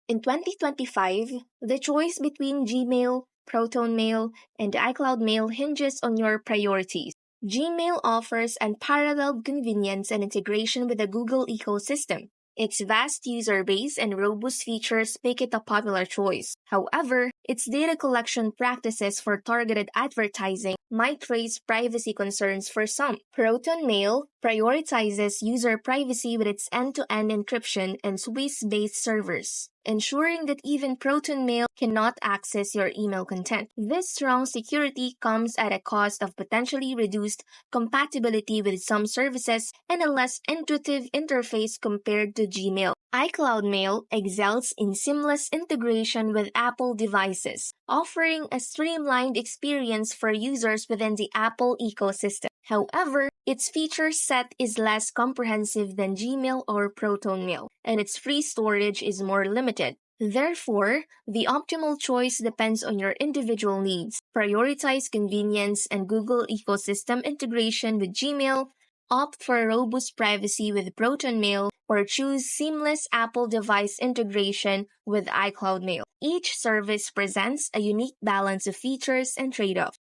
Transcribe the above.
In 2025, the choice between Gmail, ProtonMail, and iCloud Mail hinges on your priorities. Gmail offers unparalleled convenience and integration with the Google ecosystem. Its vast user base and robust features make it a popular choice. However, its data collection practices for targeted advertising might raise privacy concerns for some. ProtonMail prioritizes user privacy with its end-to-end encryption and Swiss-based servers, ensuring that even ProtonMail cannot access your email content. This strong security comes at a cost of potentially reduced compatibility with some services and a less intuitive interface compared to Gmail. iCloud Mail excels in seamless integration with Apple devices, offering a streamlined experience for users within the Apple ecosystem. However, its feature set is less comprehensive than Gmail or ProtonMail, and its free storage is more limited. Therefore, the optimal choice depends on your individual needs. Prioritize convenience and Google ecosystem integration with Gmail, opt for robust privacy with ProtonMail, or choose seamless Apple device integration with iCloud Mail. Each service presents a unique balance of features and trade-offs.